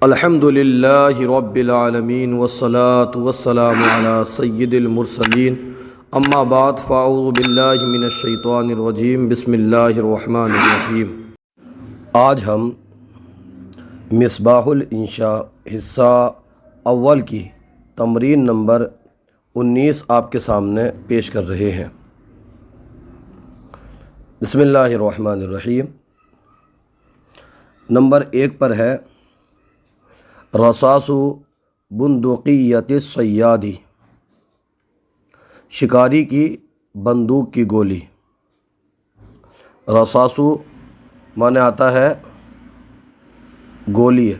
الحمد للہ رب العالمین والصلاة والسلام علی سید المرسلین اما بعد فاعوذ باللہ من الشیطان الرجیم بسم اللہ الرحمن الرحیم۔ آج ہم مصباح الانشاء حصہ اول کی تمرین نمبر 19 آپ کے سامنے پیش کر رہے ہیں۔ بسم اللہ الرحمن الرحیم۔ نمبر 1 پر ہے رصاص بندقیت الصیادی، شکاری کی بندوق کی گولی۔ رصاص معنی آتا ہے گولی،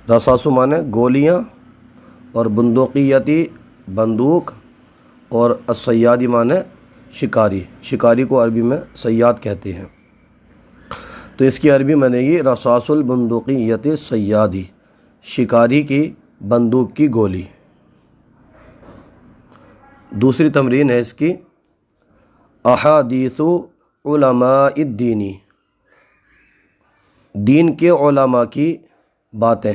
رصاص معنی گولیاں، اور بندقیتی بندوق، اور الصیادی معنی شکاری۔ شکاری کو عربی میں صیاد کہتے ہیں، تو اس کی عربی بنے گی رصاص البندقیت الصیادی، شکاری کی بندوق کی گولی۔ دوسری تمرین ہے اس کی احادیث علماء الدین، دین کے علماء کی باتیں۔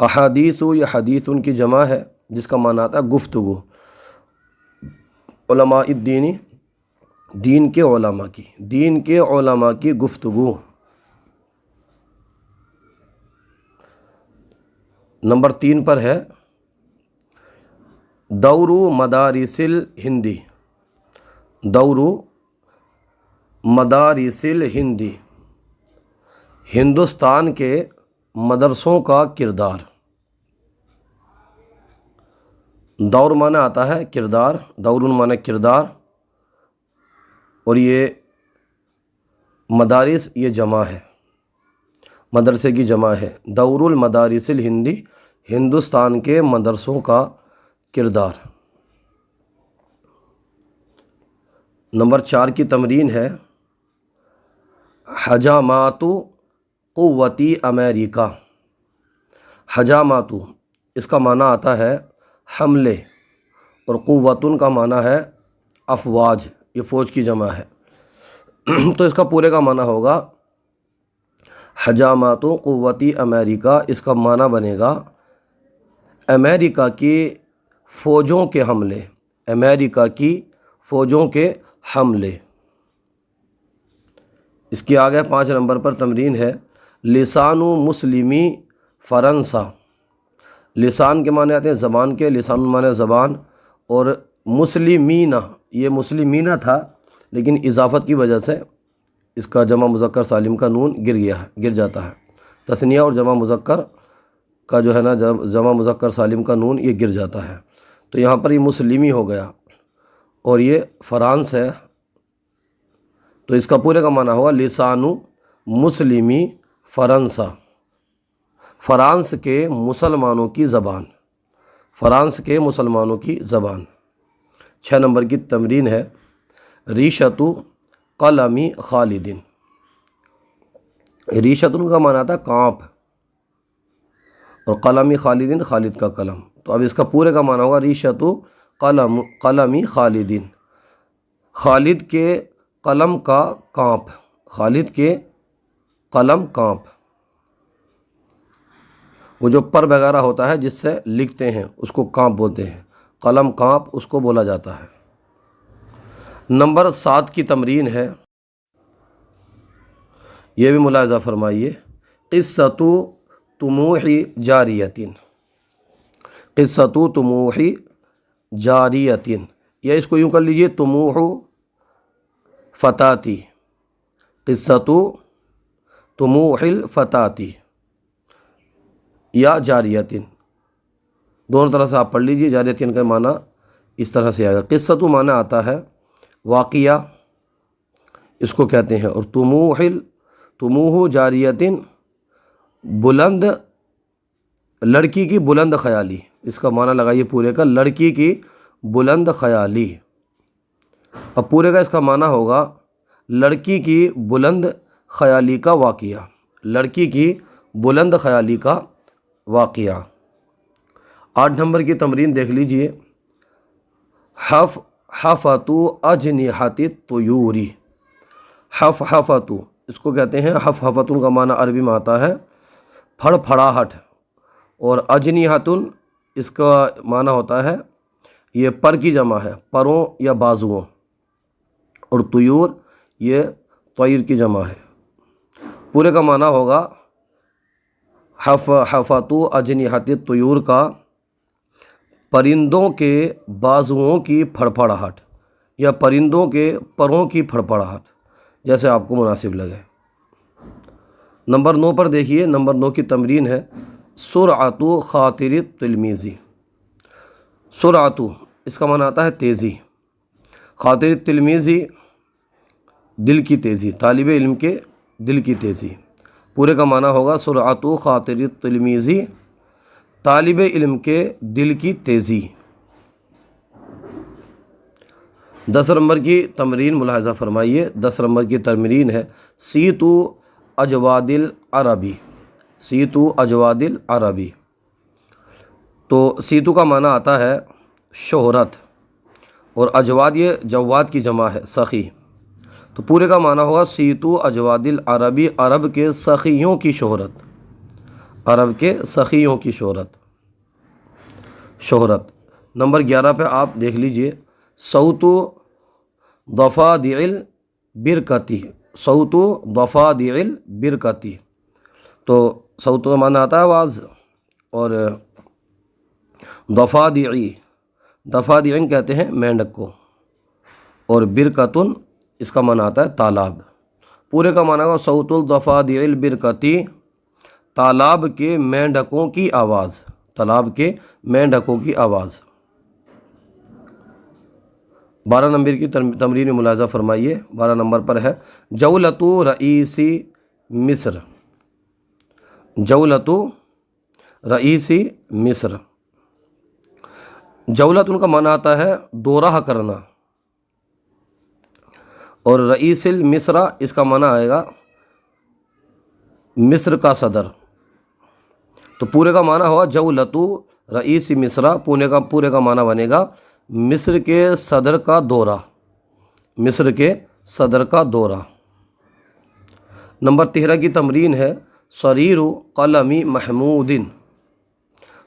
احادیث یہ حدیث ان کی جمع ہے جس کا معنی آتا ہے گفتگو۔ علماء الدین دین کے علماء کی، دین کے علماء کی گفتگو۔ نمبر 3 پر ہے دور مدارس الہندی، دور مدارس الہندی، ہندوستان کے مدرسوں کا کردار۔ دور معنی آتا ہے کردار، دور معنی کردار، اور یہ مدارس یہ جمع ہے، مدرسے کی جمع ہے۔ دور المدارس الہندی، ہندوستان کے مدرسوں کا کردار۔ نمبر 4 کی تمرین ہے حجامات قوتی امریکہ۔ حجامات اس کا معنی آتا ہے حملے، اور قوتن کا معنی ہے افواج، یہ فوج کی جمع ہے، تو اس کا پورے کا معنی ہوگا حجامات قوتی امریکہ۔ اس کا معنی بنے گا امریکہ کی فوجوں کے حملے، امریکہ کی فوجوں کے حملے۔ اس کی آگے 5 نمبر پر تمرین ہے لسان مسلمی فرنسا۔ لسان کے معنی آتے ہیں زبان کے، لسان معنی زبان، اور مسلمینہ یہ مسلمینہ تھا لیکن اضافت کی وجہ سے اس کا جمع مذکر سالم کا نون گر جاتا ہے۔ تثنیہ اور جمع مذکر کا جو ہے نا جمع مذکر سالم کا نون یہ گر جاتا ہے، تو یہاں پر یہ مسلمی ہو گیا، اور یہ فرانس ہے، تو اس کا پورے کا معنی ہوگا لسان مسلمی فرنسا، فرانس کے مسلمانوں کی زبان، فرانس کے مسلمانوں کی زبان۔ 6 نمبر کی تمرین ہے ریشۃ قلم خالد۔ ریشۃ کا معنی آتا ہے کانپ، اور قلم خالد خالد کا قلم، تو اب اس کا پورے کا معنی ہوگا ریشۃ قلم خالد، خالد کے قلم کا کانپ، خالد کے قلم کانپ۔ وہ جو پر وغیرہ ہوتا ہے جس سے لکھتے ہیں اس کو کانپ بولتے ہیں، قلم کانپ اس کو بولا جاتا ہے۔ نمبر 7 کی تمرین ہے، یہ بھی ملاحظہ فرمائیے قصۃ طموح جاریۃ، قصۃ طموح جاریۃ، یا اس کو یوں کر لیجئے طموح فتاتی، قصۃ طموح الفتاتی یا جاریۃ، دونوں طرح سے آپ پڑھ لیجئے۔ جاریۃ کا معنی اس طرح سے آئے گا، قصۃ معنی آتا ہے واقعہ، اس کو کہتے ہیں، اور طموح جاریۃ بلند، لڑکی کی بلند خیالی، اس کا معنی لگائیے پورے کا لڑکی کی بلند خیالی۔ اب پورے کا اس کا معنی ہوگا لڑکی کی بلند خیالی کا واقعہ، لڑکی کی بلند خیالی کا واقعہ۔ 8 نمبر کی تمرین دیکھ لیجئے حفۃ اجنحۃ الطیور۔ حفۃ اس کو کہتے ہیں، حفظ کا معنی عربی میں آتا ہے پھڑ پھڑاہٹ، اور اجنیہتن اس کا معنی ہوتا ہے یہ پر کی جمع ہے، پروں یا بازوؤں، اور طیور یہ طیر کی جمع ہے۔ پورے کا معنی ہوگا حفتو اجنحت الطیور کا پرندوں کے بازوؤں کی پھڑپھڑاہٹ یا پرندوں کے پروں کی پھڑپھڑاہٹ، جیسے آپ کو مناسب لگے۔ نمبر 9 پر دیکھیے، نمبر 9 کی تمرین ہے سرعت خاطر التلمیذ۔ سرعت اس کا معنی آتا ہے تیزی، خاطر التلمیذ دل کی تیزی، طالب علم کے دل کی تیزی۔ پورے کا معنی ہوگا سرعت خاطر التلمیذ، طالب علم کے دل کی تیزی۔ 10 نمبر کی تمرین ملاحظہ فرمائیے، 10 نمبر کی تمرین ہے سیتو اجواد العربی۔ سیتو اجواد العربی، تو سیتو کا معنی آتا ہے شہرت، اور اجواد یہ جواد کی جمع ہے، سخی۔ تو پورے کا معنی ہوگا سیتو اجواد العربی، عرب کے سخیوں کی شہرت، عرب کے سخیوں کی شہرت۔ نمبر 11 پہ آپ دیکھ لیجئے صوت ضفادع البرکتی۔ صوت ضفادع البرکتی، تو صوت کا معنی آتا ہے آواز، اور ضفادعین کہتے ہیں مینڈک کو، اور برکتن اس کا معنی آتا ہے تالاب۔ پورے کا معنی ہوگا صوت الضفادع البرکتی، تالاب کے مینڈکوں کی آواز، تالاب کے مینڈکوں کی آواز۔ 12 نمبر کی تمرین ملاحظہ فرمائیے، 12 نمبر پر ہے جولۃ رئیس مصر۔ جولۃ رئیس مصر، جولت ان کا معنی آتا ہے دورہ کرنا، اور رئیس المصر اس کا معنی آئے گا مصر کا صدر۔ تو پورے کا معنی ہوا جولۃ رئیس مصر، پورے کا معنی بنے گا مصر کے صدر کا دورہ، مصر کے صدر کا دورہ۔ نمبر 13 کی تمرین ہے صریر قلم محمود۔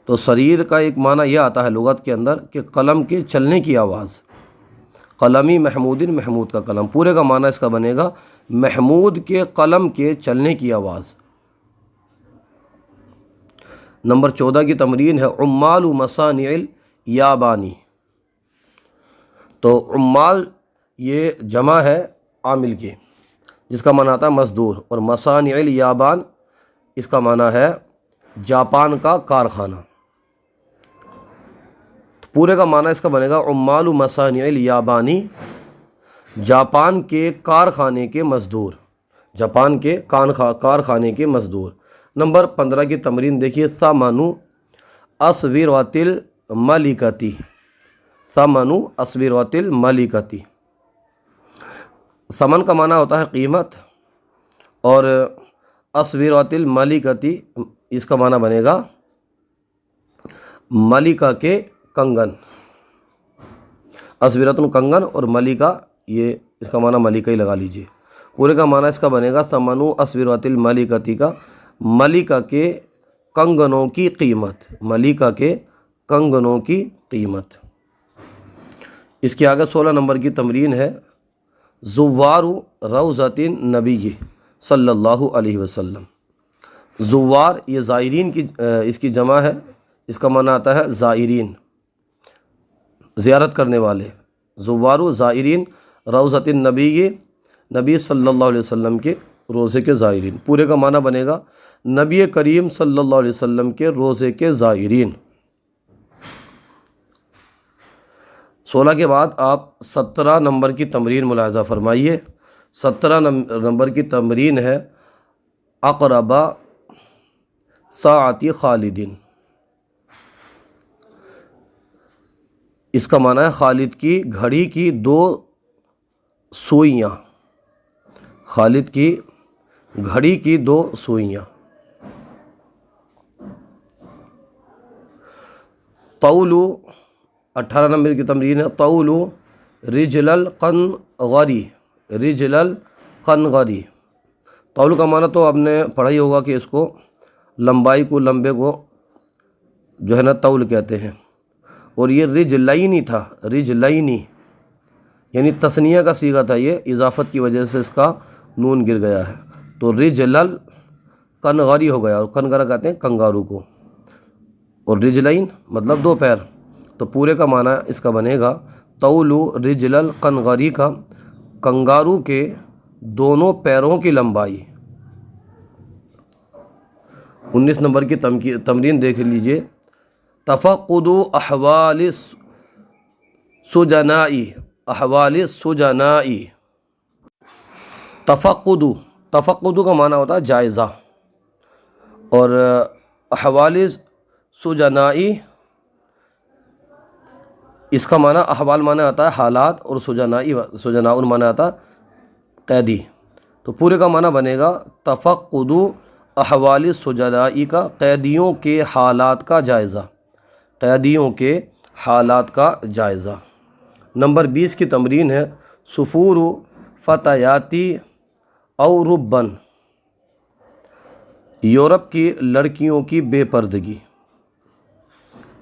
تو صریر کا ایک معنی یہ آتا ہے لغت کے اندر کہ قلم کے چلنے کی آواز، قلمی محمود، محمود کا قلم۔ پورے کا معنی اس کا بنے گا محمود کے قلم کے چلنے کی آواز۔ نمبر 14 کی تمرین ہے عمال مصانع الیابانی۔ تو عمال یہ جمع ہے عامل کی، جس کا معنی آتا ہے مزدور، اور مصانع الیابان اس کا معنی ہے جاپان کا کارخانہ۔ تو پورے کا معنی اس کا بنے گا عمال مصانع الیابانی، جاپان کے کارخانے کے مزدور، جاپان کے کارخانے کے مزدور۔ نمبر 15 کی تمرین دیکھیے ثمن اسورۃ الملکتی۔ ثمن اسورۃ الملکتی، ثمن کا معنی ہوتا ہے قیمت، اور اسورۃ الملکتی اس کا معنی بنے گا ملکہ کے کنگن۔ اسورۃ کنگن، اور ملکہ یہ اس کا معنی ملکہ ہی لگا لیجئے۔ پورے کا معنی اس کا بنے گا ثمن اسورۃ الملکتی کا ملکہ کے کنگنوں کی قیمت، ملکہ کے کنگنوں کی قیمت۔ اس کے آگے 16 نمبر کی تمرین ہے زوار روضۃ النبی صلی اللہ علیہ وسلم۔ زوار یہ زائرین کی اس کی جمع ہے، اس کا معنی آتا ہے زائرین، زیارت کرنے والے۔ زوار زائرین روضۃ النبی، نبی صلی اللہ علیہ وسلم کے روضے کے زائرین۔ پورے کا معنی بنے گا نبی کریم صلی اللہ علیہ وسلم کے روضے کے زائرین۔ 16 کے بعد آپ 17 نمبر کی تمرین ملاحظہ فرمائیے۔ 17 نمبر کی تمرین ہے اقرب ساعۃ خالد۔ اس کا معنی ہے خالد کی گھڑی کی 2 سوئیاں، خالد کی گھڑی کی 2 سوئیاں۔ طول 18 نمبر کی تمرین ہے طول رجل القنغری۔ رجل القنغری، طول کا معنی تو آپ نے پڑھا ہی ہوگا کہ اس کو لمبائی کو، لمبے کو جو ہے نا طول کہتے ہیں۔ اور یہ رجلینی تھا، رجلینی یعنی تثنیہ کا صیغہ تھا، یہ اضافت کی وجہ سے اس کا نون گر گیا ہے، تو رجلل کنغری ہو گیا، اور کنغرا کہتے ہیں کنگارو کو، اور رجلین مطلب دو پیر، تو پورے کا معنی اس کا بنے گا طول رجلل کنغری کا، کنگارو کے دونوں پیروں کی لمبائی۔ 19 نمبر کی تمرین دیکھ لیجئے، تفقد احوال سجنائی، احوال سجنائی۔ تفقد کا معنی ہوتا ہے جائزہ، اور احوال سجنائی اس کا معنی احوال معنی آتا ہے حالات، اور سجناء معنی آتا ہے قیدی، تو پورے کا معنی بنے گا تفقد احوال سجنائی کا قیدیوں کے حالات کا جائزہ، قیدیوں کے حالات کا جائزہ۔ نمبر 20 کی تمرین ہے، سفور فتیاتی او ربن، یورپ کی لڑکیوں کی بے پردگی۔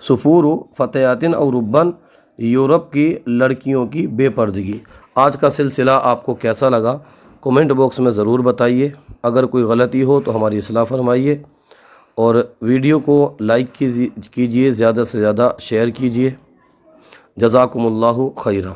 سفور فتیاتن او ربن، یورپ کی لڑکیوں کی بے پردگی۔ آج کا سلسلہ آپ کو کیسا لگا کومنٹ باکس میں ضرور بتائیے، اگر کوئی غلطی ہو تو ہماری اصلاح فرمائیے، اور ویڈیو کو لائک کیجیے، زیادہ سے زیادہ شیئر کیجیے۔ جزاکم اللہ خیرہ۔